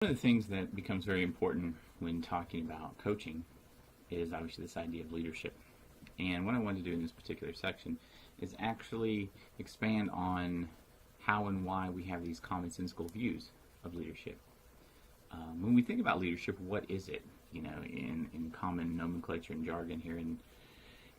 One of the things that becomes very important when talking about coaching is obviously this idea of leadership. And what I want to do in this particular section is actually expand on how and why we have these commonsensical views of leadership. When we think about leadership, what is it? In common nomenclature and jargon here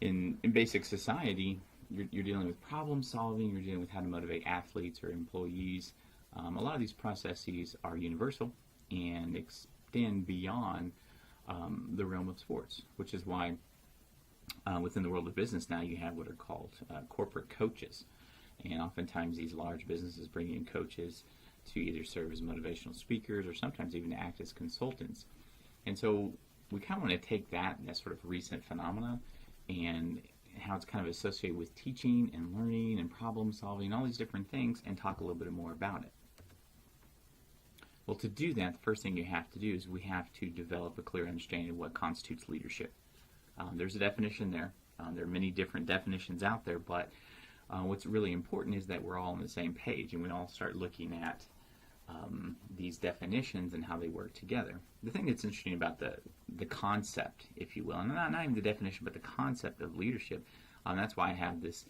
in basic society, you're dealing with problem solving, you're dealing with how to motivate athletes or employees. A lot of these processes are universal and extend beyond the realm of sports, which is why within the world of business now you have what are called corporate coaches. And oftentimes these large businesses bring in coaches to either serve as motivational speakers or sometimes even act as consultants. And so we kind of want to take that sort of recent phenomena and how it's kind of associated with teaching and learning and problem solving, all these different things, and talk a little bit more about it. Well, to do that, the first thing you have to do is we have to develop a clear understanding of what constitutes leadership. There's a definition there. There are many different definitions out there, but what's really important is that we're all on the same page and we all start looking at these definitions and how they work together. The thing that's interesting about the concept, if you will, and not even the definition, but the concept of leadership, that's why I have this,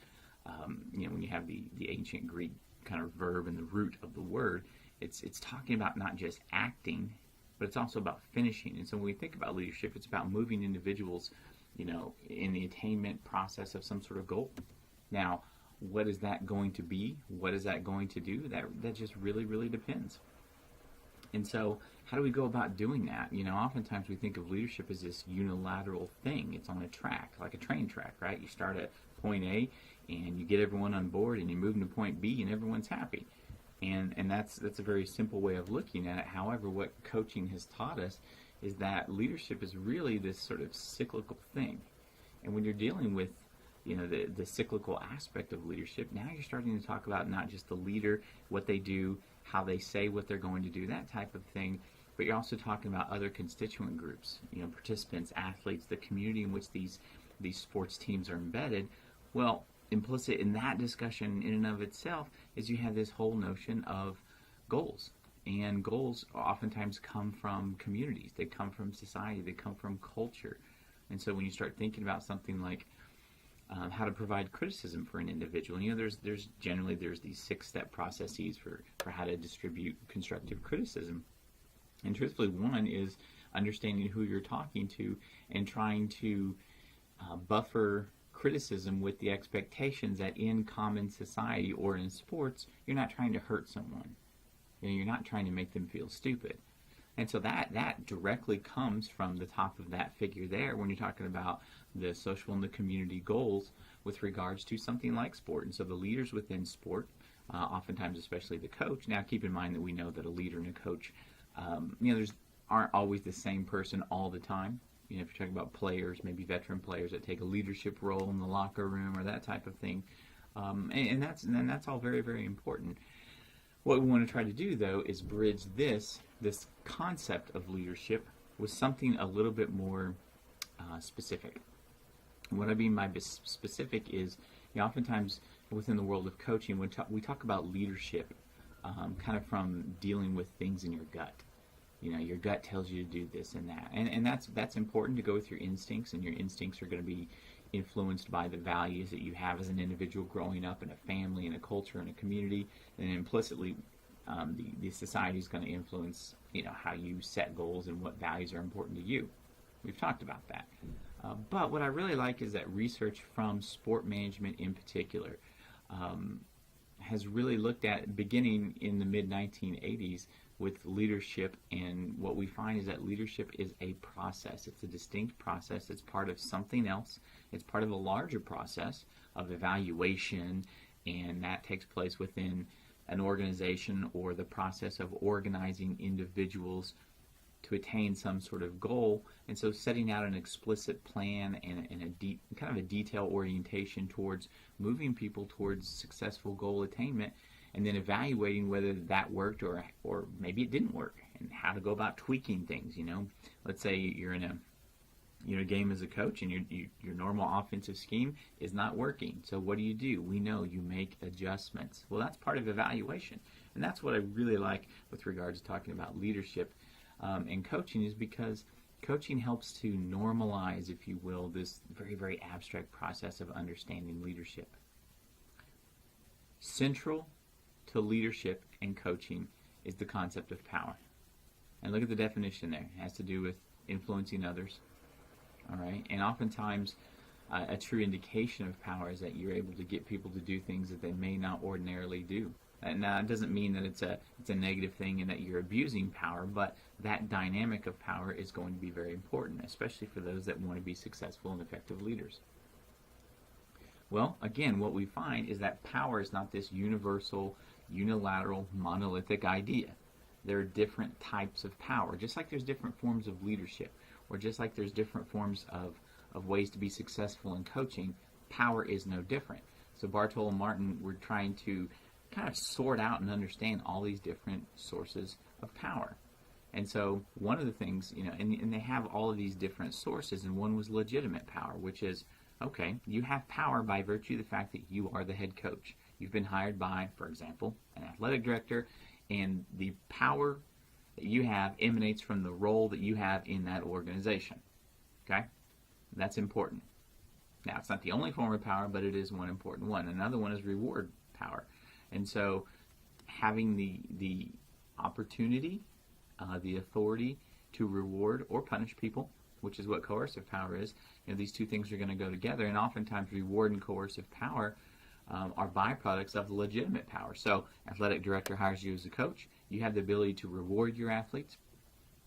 when you have the ancient Greek kind of verb and the root of the word, it's talking about not just acting, but it's also about finishing. And so when we think about leadership, it's about moving individuals, in the attainment process of some sort of goal. Now, what is that going to be? What is that going to do? That just really, really depends. And so how do we go about doing that? Oftentimes we think of leadership as this unilateral thing. It's on a track, like a train track, right? You start at point A and you get everyone on board and you move them to point B and everyone's happy. And that's a very simple way of looking at it. However, what coaching has taught us is that leadership is really this sort of cyclical thing. And when you're dealing with the cyclical aspect of leadership, now you're starting to talk about not just the leader, what they do, how they say what they're going to do, that type of thing, but you're also talking about other constituent groups, participants, athletes, the community in which these sports teams are embedded. Well, implicit in that discussion in and of itself is you have this whole notion of goals. And goals oftentimes come from communities. They come from society. They come from culture. And so when you start thinking about something like how to provide criticism for an individual, there's these 6-step processes for how to distribute constructive criticism. And truthfully, one is understanding who you're talking to and trying to buffer criticism with the expectations that in common society or in sports, you're not trying to hurt someone. You're not trying to make them feel stupid. And so that directly comes from the top of that figure there when you're talking about the social and the community goals with regards to something like sport. And so the leaders within sport, oftentimes especially the coach, now keep in mind that we know that a leader and a coach, aren't always the same person all the time. If you're talking about players, maybe veteran players that take a leadership role in the locker room or that type of thing. And that's all very, very important. What we want to try to do, though, is bridge this concept of leadership with something a little bit more specific. What I mean by specific is, oftentimes within the world of coaching, when we talk about leadership, kind of from dealing with things in your gut. Your gut tells you to do this and that, and that's important to go with your instincts, and your instincts are going to be influenced by the values that you have as an individual growing up in a family, in a culture, in a community, and implicitly the society is going to influence how you set goals and what values are important to you. We've talked about that. But what I really like is that research from sport management in particular has really looked at, beginning in the mid-1980s, with leadership, and what we find is that leadership is a process. It's a distinct process. It's part of something else. It's part of a larger process of evaluation, and that takes place within an organization or the process of organizing individuals to attain some sort of goal. And so setting out an explicit plan and a detail orientation towards moving people towards successful goal attainment, and then evaluating whether that worked or maybe it didn't work, and how to go about tweaking things. Let's say you're in a game as a coach, and your normal offensive scheme is not working. So what do? We know you make adjustments. Well, that's part of evaluation, and that's what I really like with regards to talking about leadership in coaching is because coaching helps to normalize, if you will, this very, very abstract process of understanding leadership. Central to leadership and coaching is the concept of power. And look at the definition there. It has to do with influencing others. All right? And oftentimes, a true indication of power is that you're able to get people to do things that they may not ordinarily do. And now, it doesn't mean that it's a negative thing and that you're abusing power, but that dynamic of power is going to be very important, especially for those that want to be successful and effective leaders. Well, again, what we find is that power is not this universal, unilateral, monolithic idea. There are different types of power, just like there's different forms of leadership, or just like there's different forms of ways to be successful in coaching. Power is no different. So Bartol and Martin were trying to kind of sort out and understand all these different sources of power. And so one of the things, and they have all of these different sources, and one was legitimate power, which is, okay, you have power by virtue of the fact that you are the head coach. You've been hired by, for example, an athletic director, and the power that you have emanates from the role that you have in that organization. Okay? That's important. Now, it's not the only form of power, but it is one important one. Another one is reward power. And so having the opportunity, the authority to reward or punish people, which is what coercive power is, these two things are going to go together. And oftentimes reward and coercive power are byproducts of legitimate power. So athletic director hires you as a coach. You have the ability to reward your athletes.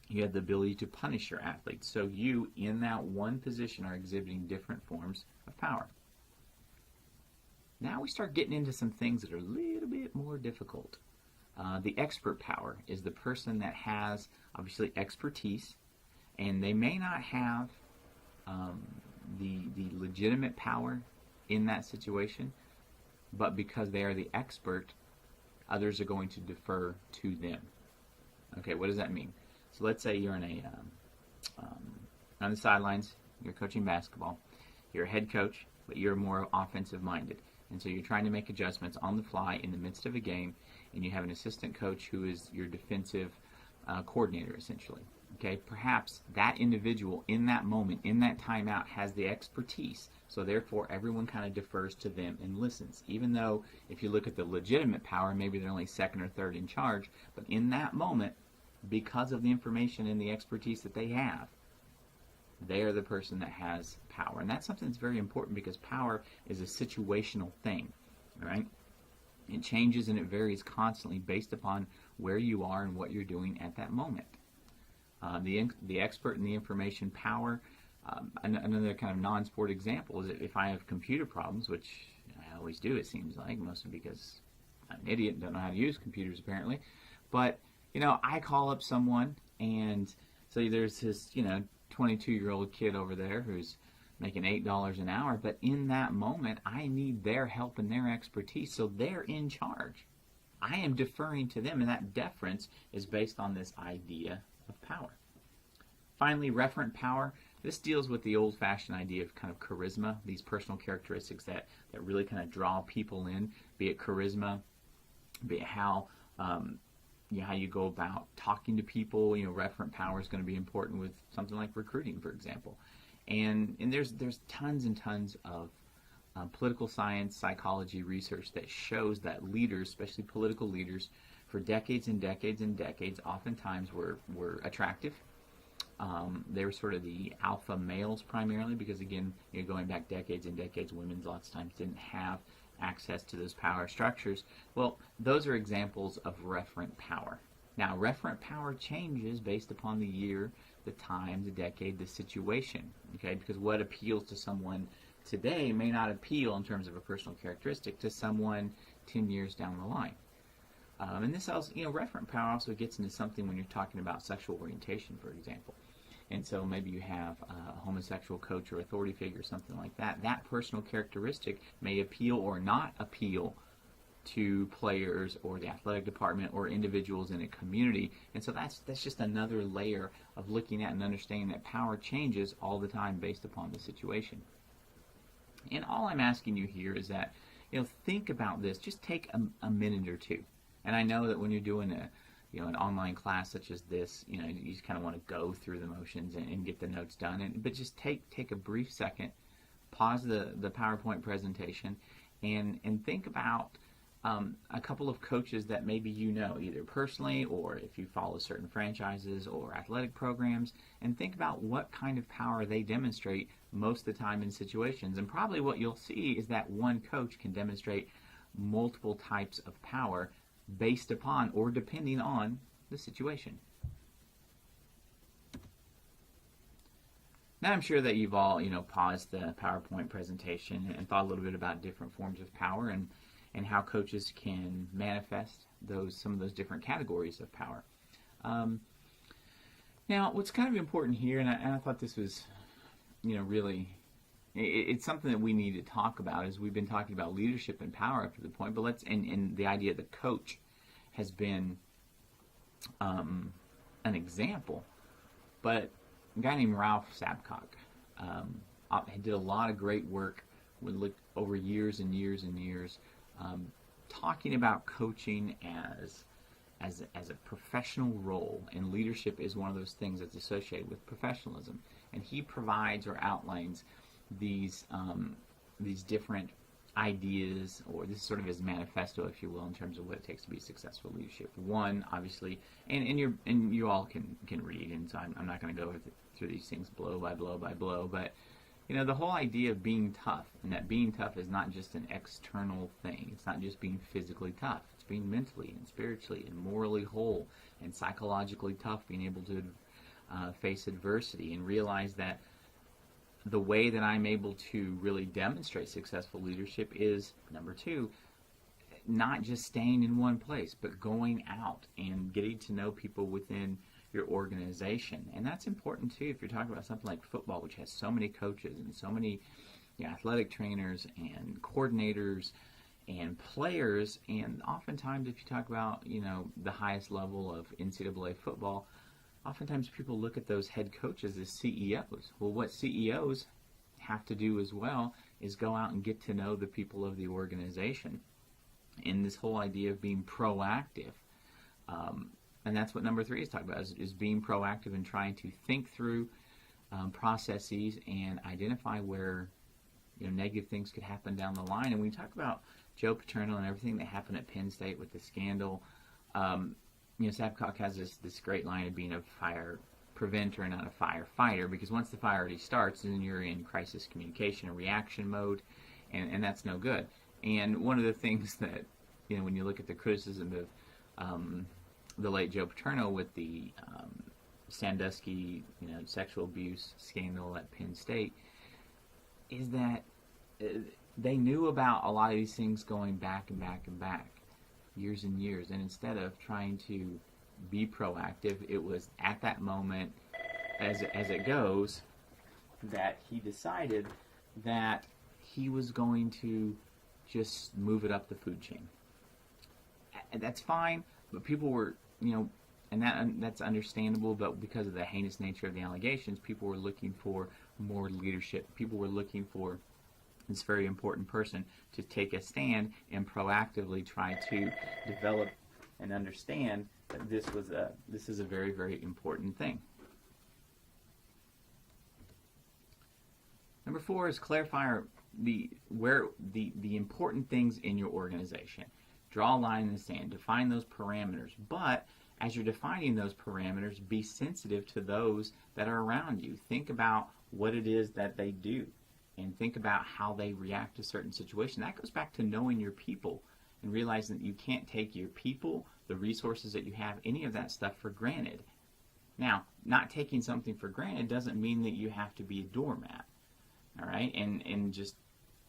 You have the ability to punish your athletes. So you, in that one position, are exhibiting different forms of power. Now we start getting into some things that are a little bit more difficult. The expert power is the person that has, obviously, expertise, and they may not have the legitimate power in that situation, but because they are the expert, others are going to defer to them. Okay, what does that mean? So let's say you're in on the sidelines, you're coaching basketball, you're a head coach, but you're more offensive-minded. And so you're trying to make adjustments on the fly in the midst of a game, and you have an assistant coach who is your defensive coordinator, essentially. Okay, perhaps that individual in that moment, in that timeout, has the expertise, so therefore everyone kind of defers to them and listens. Even though if you look at the legitimate power, maybe they're only second or third in charge, but in that moment, because of the information and the expertise that they have, they are the person that has power. And that's something that's very important because power is a situational thing, right? It changes and it varies constantly based upon where you are and what you're doing at that moment. The expert in the information power, another kind of non-sport example is if I have computer problems, which I always do, it seems like, mostly because I'm an idiot and don't know how to use computers apparently. But, I call up someone and so there's this, 22-year-old kid over there who's making $8 an hour, but in that moment, I need their help and their expertise, so they're in charge. I am deferring to them, and that deference is based on this idea of power. Finally, referent power. This deals with the old-fashioned idea of kind of charisma, these personal characteristics that really kind of draw people in, be it charisma, be it how you go about talking to people. Referent power is going to be important with something like recruiting, for example. And there's tons and tons of political science, psychology research that shows that leaders, especially political leaders, for decades and decades and decades, oftentimes were attractive. They were sort of the alpha males primarily because, again, going back decades and decades, women lots of times didn't have access to those power structures. Well, those are examples of referent power. Now, referent power changes based upon the year, the time, the decade, the situation, okay? Because what appeals to someone today may not appeal in terms of a personal characteristic to someone 10 years down the line. And this also, referent power also gets into something when you're talking about sexual orientation, for example. And so maybe you have a homosexual coach or authority figure or something like that. That personal characteristic may appeal or not appeal to players or the athletic department or individuals in a community. And so that's just another layer of looking at and understanding that power changes all the time based upon the situation. And all I'm asking you here is that, think about this. Just take a minute or two. And I know that when you're doing an online class such as this, you just kind of want to go through the motions and get the notes done. But just take a brief second, pause the PowerPoint presentation, and think about a couple of coaches that maybe either personally or if you follow certain franchises or athletic programs, and think about what kind of power they demonstrate most of the time in situations. And probably what you'll see is that one coach can demonstrate multiple types of power based upon or depending on the situation. Now I'm sure that you've all, paused the PowerPoint presentation and thought a little bit about different forms of power and how coaches can manifest some of those different categories of power. Now, what's kind of important here, and I thought this was, really, it's something that we need to talk about, as we've been talking about leadership and power up to the point, but and the idea of the coach has been an example, but a guy named Ralph Sabcock did a lot of great work, would look over years and years and years, talking about coaching as a professional role, and leadership is one of those things that's associated with professionalism. And he provides or outlines these different ideas, or this is sort of his manifesto, if you will, in terms of what it takes to be successful leadership. One, obviously, and you all can read, and so I'm not going to go through these things blow by blow by blow, but the whole idea of being tough, and that being tough is not just an external thing. It's not just being physically tough. It's being mentally and spiritually and morally whole and psychologically tough, being able to face adversity and realize that the way that I'm able to really demonstrate successful leadership is, number two, not just staying in one place, but going out and getting to know people within your organization. And that's important too if you're talking about something like football, which has so many coaches and so many athletic trainers and coordinators and players. And oftentimes if you talk about the highest level of NCAA football, oftentimes people look at those head coaches as CEOs. Well, what CEOs have to do as well is go out and get to know the people of the organization. And this whole idea of being proactive, and that's what number 3 is talking about, is being proactive and trying to think through processes and identify where negative things could happen down the line. And when you talk about Joe Paterno and everything that happened at Penn State with the scandal, Sabcock has this great line of being a fire preventer and not a firefighter, because once the fire already starts, then you're in crisis communication and reaction mode, and that's no good. And one of the things that, when you look at the criticism of the late Joe Paterno with the Sandusky, sexual abuse scandal at Penn State, is that they knew about a lot of these things going back and back and back, years and years, and instead of trying to be proactive, it was at that moment, as it goes, that he decided that he was going to just move it up the food chain. And that's fine, but people were, and that's understandable, but because of the heinous nature of the allegations, people were looking for more leadership. People were looking for this very important person to take a stand and proactively try to develop and understand that this is a very, very important thing. Number 4 is clarify the important things in your organization. Draw a line in the sand, define those parameters, but as you're defining those parameters, be sensitive to those that are around you. Think about what it is that they do, and think about how they react to certain situations. That goes back to knowing your people and realizing that you can't take your people, the resources that you have, any of that stuff for granted. Now, not taking something for granted doesn't mean that you have to be a doormat, all right, and just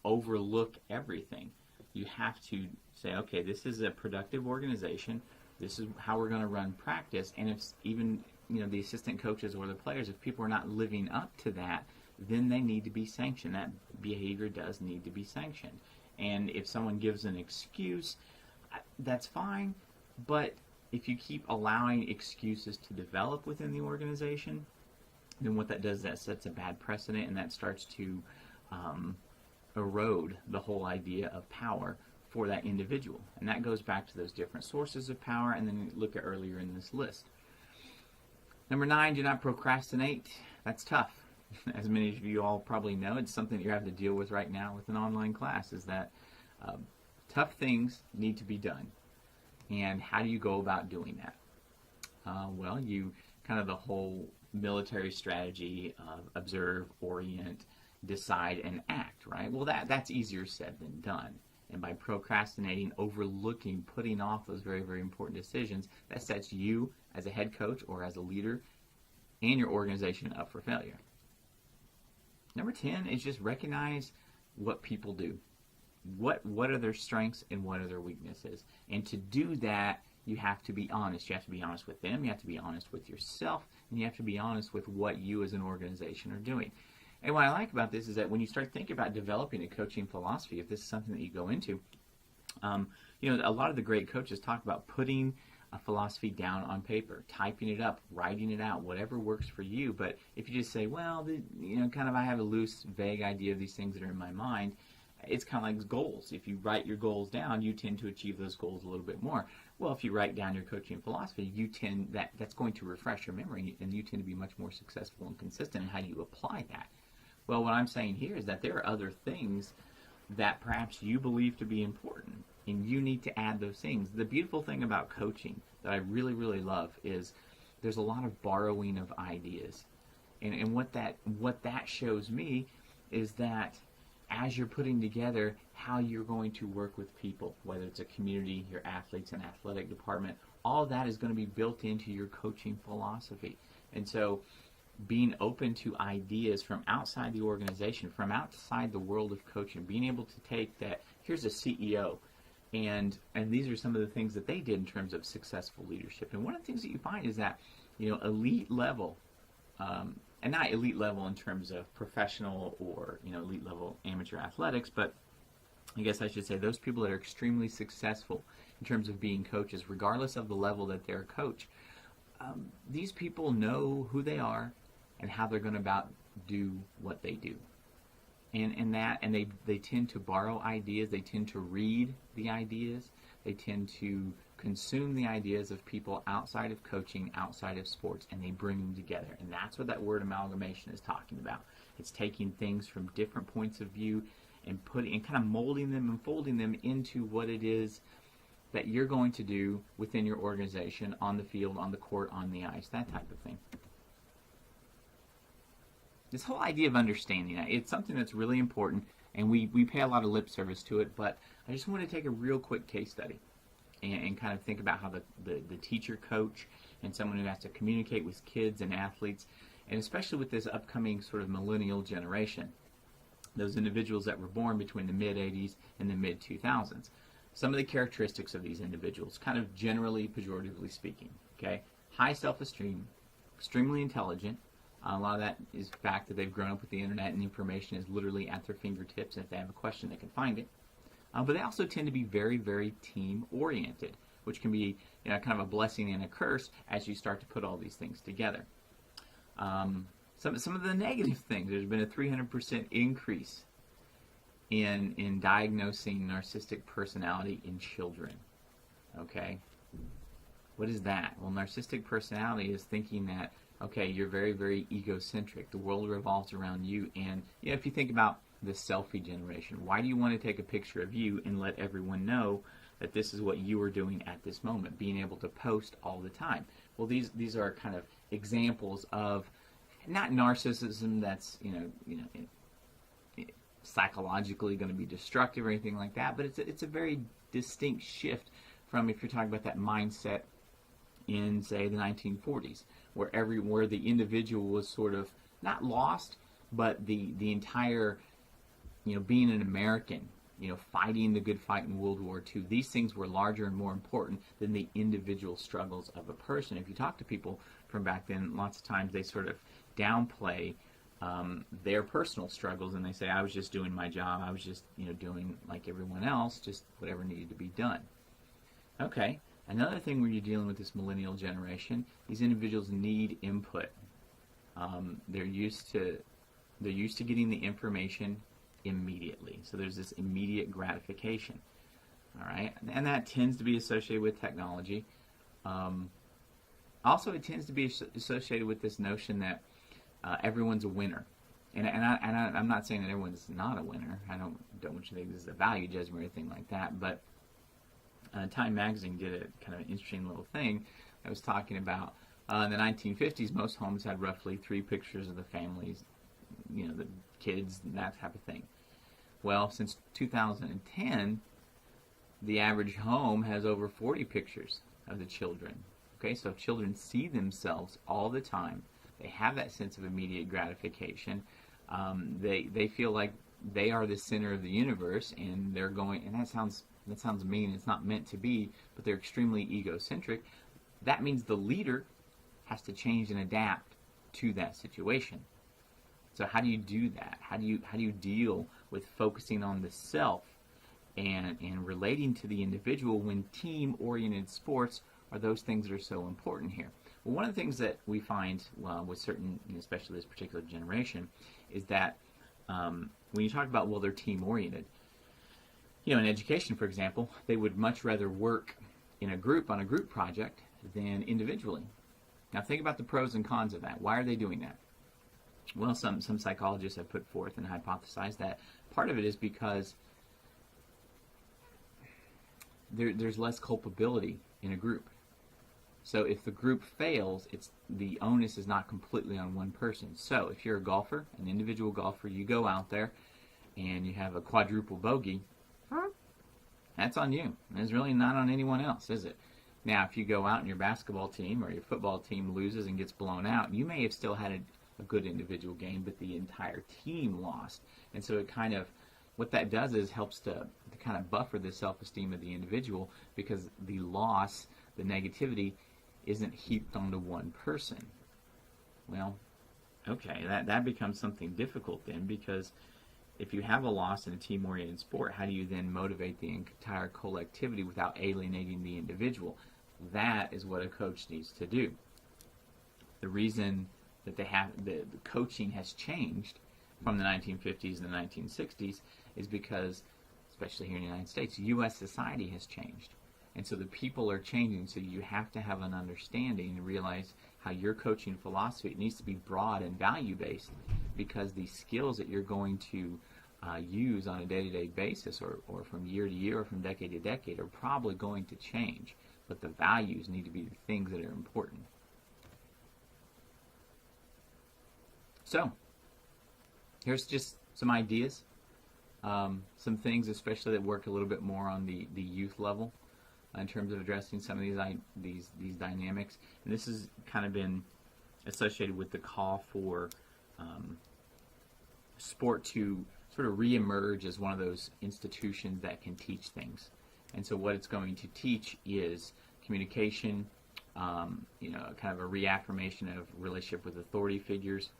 overlook everything. You have to say, okay, this is a productive organization. This is how we're going to run practice. And if even the assistant coaches or the players, if people are not living up to that, then they need to be sanctioned. That behavior does need to be sanctioned. And if someone gives an excuse, that's fine. But if you keep allowing excuses to develop within the organization, then what that does, that sets a bad precedent, and that starts to erode the whole idea of power for that individual. And that goes back to those different sources of power, and then look at earlier in this list. Number 9, do not procrastinate. That's tough. As many of you all probably know, it's something that you're having to deal with right now with an online class, is that tough things need to be done. And how do you go about doing that? Well, you kind of the whole military strategy of observe, orient, decide, and act, right? Well, that's easier said than done. And by procrastinating, overlooking, putting off those very, very important decisions, that sets you as a head coach or as a leader and your organization up for failure. Number 10 is just recognize what people do. What are their strengths and what are their weaknesses? And to do that, you have to be honest. You have to be honest with them. You have to be honest with yourself. And you have to be honest with what you as an organization are doing. And what I like about this is that when you start thinking about developing a coaching philosophy, if this is something that you go into, a lot of the great coaches talk about putting a philosophy down on paper, typing it up, writing it out, whatever works for you. But if you just say, well, I have a loose, vague idea of these things that are in my mind, it's kind of like goals. If you write your goals down, you tend to achieve those goals a little bit more. Well, if you write down your coaching philosophy, that's going to refresh your memory, and you tend to be much more successful and consistent in how you apply that. Well, what I'm saying here is that there are other things that perhaps you believe to be important, and you need to add those things. The beautiful thing about coaching that I really, really love is there's a lot of borrowing of ideas. And what that shows me is that as you're putting together how you're going to work with people, whether it's a community, your athletes, an athletic department, all of that is going to be built into your coaching philosophy. And so being open to ideas from outside the organization, from outside the world of coaching, being able to take that, here's a CEO, and these are some of the things that they did in terms of successful leadership. And one of the things that you find is that, elite level, and not elite level in terms of professional or, elite level amateur athletics, but I guess I should say those people that are extremely successful in terms of being coaches, regardless of the level that they're a coach, these people know who they are and how they're going to do what they do. And they tend to borrow ideas, they tend to read the ideas, they tend to consume the ideas of people outside of coaching, outside of sports, and they bring them together. And that's what that word amalgamation is talking about. It's taking things from different points of view and kind of molding them and folding them into what it is that you're going to do within your organization, on the field, on the court, on the ice, that type of thing. This whole idea of understanding, it's something that's really important, and we pay a lot of lip service to it, but I just want to take a real quick case study and kind of think about how the teacher coach and someone who has to communicate with kids and athletes, and especially with this upcoming sort of millennial generation, those individuals that were born between the mid-'80s and the mid-2000s. Some of the characteristics of these individuals, kind of generally, pejoratively speaking, okay? High self-esteem, extremely intelligent. A lot of that is the fact that they've grown up with the internet and information is literally at their fingertips, and if they have a question, they can find it. But they also tend to be very, very team-oriented, which can be kind of a blessing and a curse as you start to put all these things together. Some of the negative things, there's been a 300% increase in diagnosing narcissistic personality in children. Okay? What is that? Well, narcissistic personality is thinking that, okay, you're very, very egocentric. The world revolves around you. And if you think about the selfie generation, why do you want to take a picture of you and let everyone know that this is what you are doing at this moment, being able to post all the time? Well, these are kind of examples of not narcissism that's psychologically going to be destructive or anything like that, but it's a very distinct shift from, if you're talking about that mindset in, say, the 1940s, where the individual was sort of not lost, but the entire being an American, fighting the good fight in World War II, these things were larger and more important than the individual struggles of a person. If you talk to people from back then, lots of times they sort of downplay their personal struggles, and they say, I was just doing my job, I was just doing like everyone else, just whatever needed to be done. Okay, another thing where you're dealing with this millennial generation, these individuals need input. They're used to getting the information immediately. So there's this immediate gratification. All right, and that tends to be associated with technology. Also, it tends to be associated with this notion that everyone's a winner. I'm not saying that everyone's not a winner. I don't want you to think this is a value judgment or anything like that. But Time Magazine did a kind of an interesting little thing. I was talking about in the 1950s, most homes had roughly 3 pictures of the families, the kids, and that type of thing. Well, since 2010, the average home has over 40 pictures of the children. Okay, so if children see themselves all the time, they have that sense of immediate gratification. They feel like they are the center of the universe, and they're going. And that sounds mean. It's not meant to be, but they're extremely egocentric. That means the leader has to change and adapt to that situation. So how do you do that? How do you deal with focusing on the self and relating to the individual when team-oriented sports are those things that are so important here? Well, one of the things that we find with certain, especially this particular generation, is that when you talk about, they're team-oriented, in education, for example, they would much rather work in a group on a group project than individually. Now think about the pros and cons of that. Why are they doing that? Well, some psychologists have put forth and hypothesized that part of it is because there's less culpability in a group. So if the group fails, the onus is not completely on one person. So if you're a golfer, an individual golfer, you go out there and you have a quadruple bogey, that's on you. It's really not on anyone else, is it? Now, if you go out and your basketball team or your football team loses and gets blown out, you may have still had a good individual game, but the entire team lost. And so it kind of, what that does is helps to kind of buffer the self-esteem of the individual, because the loss, the negativity, isn't heaped onto one person. Well, okay, that becomes something difficult then, because if you have a loss in a team-oriented sport, how do you then motivate the entire collectivity without alienating the individual? That is what a coach needs to do. The reason that the coaching has changed from the 1950s and the 1960s is because, especially here in the United States, U.S. society has changed. And so the people are changing, so you have to have an understanding and realize how your coaching philosophy, it needs to be broad and value-based, because the skills that you're going to use on a day-to-day basis or from year to year or from decade to decade are probably going to change. But the values need to be the things that are important. So, here's just some ideas, some things especially that work a little bit more on the youth level in terms of addressing some of these dynamics. And this has kind of been associated with the call for sport to sort of reemerge as one of those institutions that can teach things. And so what it's going to teach is communication, kind of a reaffirmation of relationship with authority figures.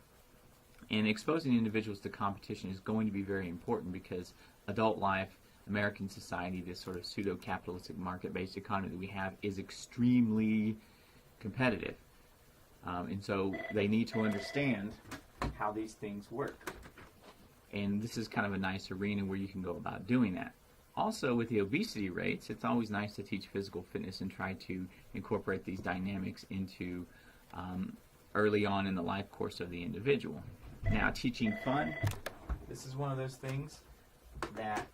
And exposing individuals to competition is going to be very important, because adult life, American society, this sort of pseudo-capitalistic market-based economy that we have, is extremely competitive. And so they need to understand how these things work. And this is kind of a nice arena where you can go about doing that. Also, with the obesity rates, it's always nice to teach physical fitness and try to incorporate these dynamics into early on in the life course of the individual. Now, teaching fun, this is one of those things that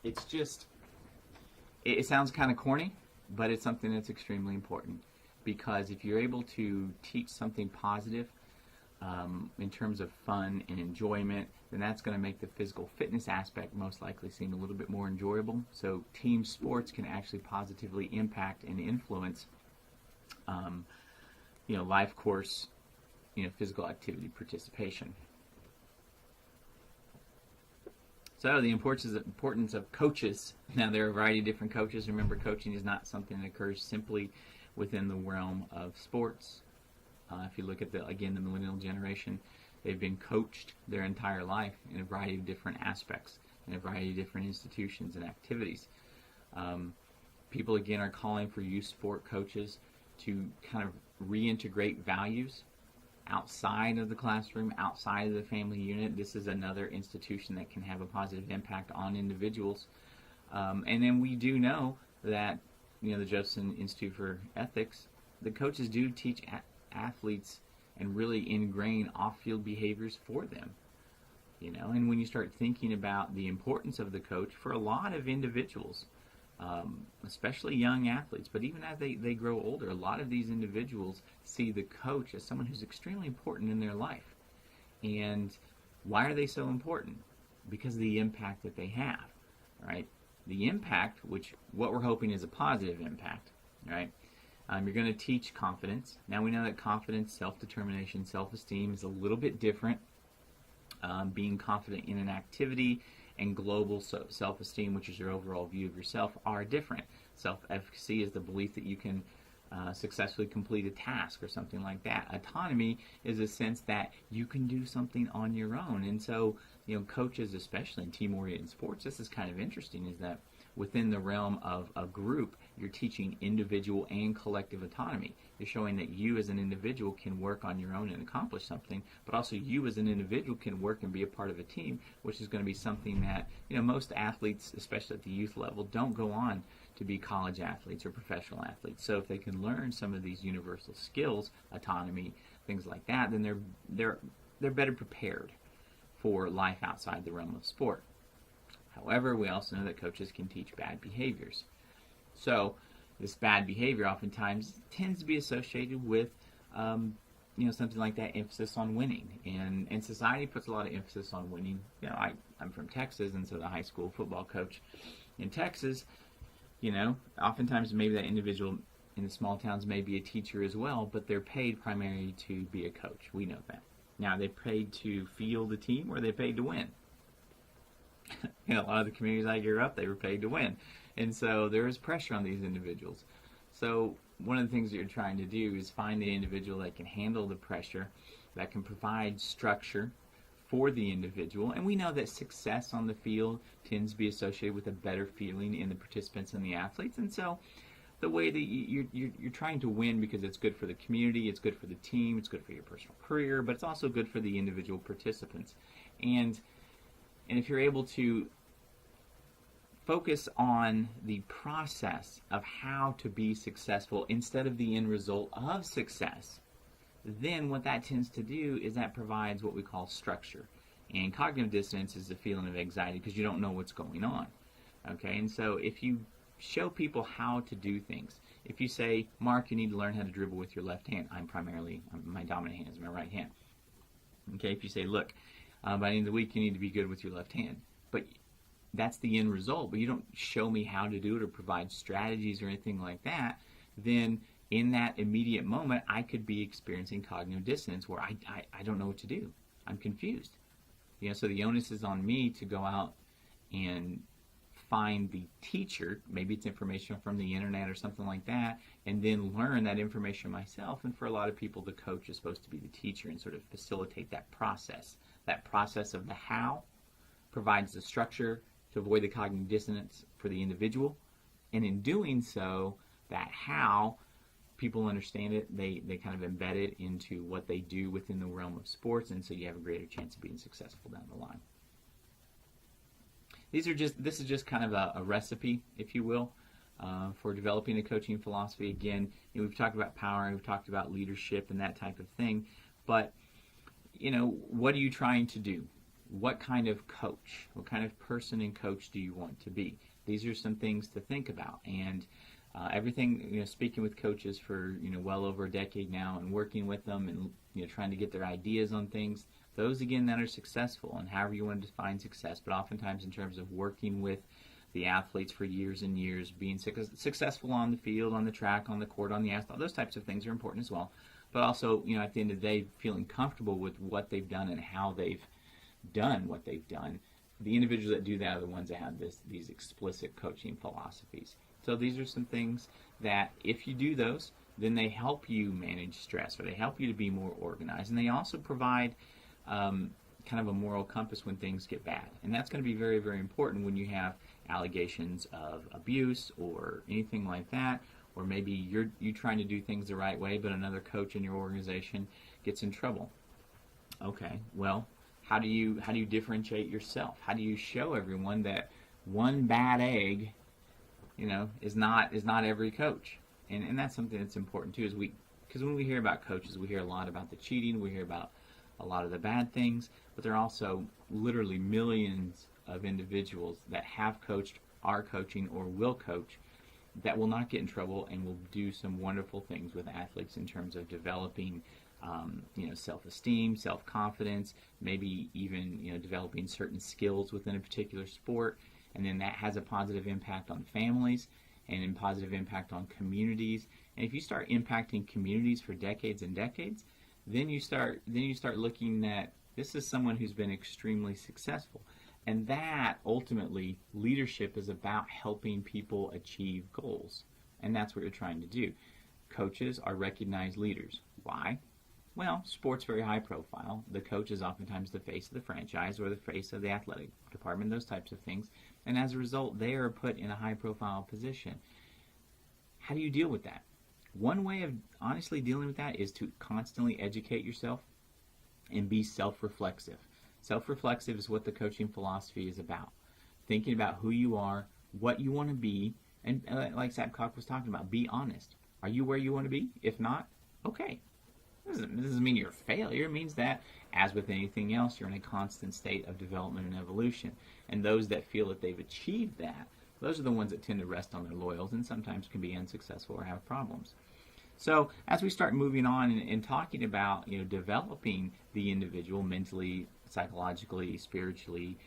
it's just, it sounds kind of corny, but it's something that's extremely important, because if you're able to teach something positive in terms of fun and enjoyment, then that's going to make the physical fitness aspect most likely seem a little bit more enjoyable. So team sports can actually positively impact and influence life course, physical activity participation. So the importance of coaches. Now, there are a variety of different coaches. Remember, coaching is not something that occurs simply within the realm of sports. If you look at the millennial generation, they've been coached their entire life in a variety of different aspects, in a variety of different institutions and activities. People, again, are calling for youth sport coaches to kind of reintegrate values outside of the classroom, outside of the family unit. This is another institution that can have a positive impact on individuals. And then we do know that, the Josephson Institute for Ethics, the coaches do teach athletes and really ingrain off-field behaviors for them. And when you start thinking about the importance of the coach for a lot of individuals, especially young athletes, but even as they grow older, a lot of these individuals see the coach as someone who's extremely important in their life. And why are they so important? Because of the impact that they have, right? The impact, what we're hoping is a positive impact, right? You're going to teach confidence. Now we know that confidence, self-determination, self-esteem is a little bit different. Being confident in an activity and global self-esteem, which is your overall view of yourself, are different. Self-efficacy is the belief that you can successfully complete a task or something like that. Autonomy is a sense that you can do something on your own. And so, coaches, especially in team-oriented sports, this is kind of interesting, is that within the realm of a group, you're teaching individual and collective autonomy. You're showing that you as an individual can work on your own and accomplish something, but also you as an individual can work and be a part of a team, which is going to be something that, most athletes, especially at the youth level, don't go on to be college athletes or professional athletes. So if they can learn some of these universal skills, autonomy, things like that, then they're better prepared for life outside the realm of sport. However, we also know that coaches can teach bad behaviors. So this bad behavior oftentimes tends to be associated with, something like that emphasis on winning. And society puts a lot of emphasis on winning. I'm from Texas, and so the high school football coach in Texas, oftentimes maybe that individual in the small towns may be a teacher as well, but they're paid primarily to be a coach. We know that. Now, are they paid to field the team, or are they paid to win? In a lot of the communities I grew up, they were paid to win. And so there is pressure on these individuals. So one of the things that you're trying to do is find the individual that can handle the pressure, that can provide structure for the individual. And we know that success on the field tends to be associated with a better feeling in the participants and the athletes. And so the way that you're trying to win because it's good for the community, it's good for the team, it's good for your personal career, but it's also good for the individual participants. And if you're able to focus on the process of how to be successful instead of the end result of success, then what that tends to do is that provides what we call structure. And cognitive dissonance is the feeling of anxiety because you don't know what's going on. Okay, and so if you show people how to do things, if you say, Mark, you need to learn how to dribble with your left hand. My dominant hand is my right hand. Okay, if you say, look, by the end of the week, you need to be good with your left hand. But that's the end result. But you don't show me how to do it or provide strategies or anything like that. Then in that immediate moment, I could be experiencing cognitive dissonance where I don't know what to do. I'm confused. So the onus is on me to go out and find the teacher. Maybe it's information from the internet or something like that, and then learn that information myself. And for a lot of people, the coach is supposed to be the teacher and sort of facilitate that process. That process of the how provides the structure to avoid the cognitive dissonance for the individual. And in doing so, that how, people understand it, they kind of embed it into what they do within the realm of sports, and so you have a greater chance of being successful down the line. This is just kind of a recipe, if you will, for developing a coaching philosophy. Again, we've talked about power, and we've talked about leadership and that type of thing, but what are you trying to do? What kind of coach, what kind of person and coach do you want to be? These are some things to think about. And everything, speaking with coaches for, well over a decade now and working with them and, trying to get their ideas on things, those, again, that are successful and however you want to define success, but oftentimes in terms of working with the athletes for years and years, being successful on the field, on the track, on the court, on the asphalt, those types of things are important as well. But also, at the end of the day, feeling comfortable with what they've done and how they've done what they've done. The individuals that do that are the ones that have these explicit coaching philosophies. So these are some things that if you do those, then they help you manage stress, or they help you to be more organized, and they also provide kind of a moral compass when things get bad. And that's going to be very, very important when you have allegations of abuse or anything like that, or maybe you're trying to do things the right way, but another coach in your organization gets in trouble. Okay, well, how do you differentiate yourself? How do you show everyone that one bad egg, is not every coach. And that's something that's important too, because when we hear about coaches, we hear a lot about the cheating, we hear about a lot of the bad things, but there are also literally millions of individuals that have coached, are coaching, or will coach that will not get in trouble and will do some wonderful things with athletes in terms of developing self-esteem, self-confidence, maybe even developing certain skills within a particular sport, and then that has a positive impact on families and a positive impact on communities. And if you start impacting communities for decades and decades, then you start looking at, this is someone who's been extremely successful. And that, ultimately, leadership is about helping people achieve goals. And that's what you're trying to do. Coaches are recognized leaders. Why? Well, sport's very high profile. The coach is oftentimes the face of the franchise or the face of the athletic department, those types of things. And as a result, they are put in a high profile position. How do you deal with that? One way of honestly dealing with that is to constantly educate yourself and be self-reflexive. Self-reflexive is what the coaching philosophy is about. Thinking about who you are, what you want to be, and like Sabcock was talking about, be honest. Are you where you want to be? If not, okay. This doesn't mean you're a failure. It means that, as with anything else, you're in a constant state of development and evolution. And those that feel that they've achieved that, those are the ones that tend to rest on their laurels and sometimes can be unsuccessful or have problems. So as we start moving on and talking about developing the individual mentally, psychologically, spiritually,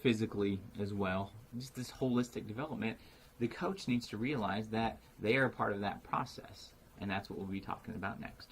physically as well, just this holistic development, the coach needs to realize that they are a part of that process. And that's what we'll be talking about next.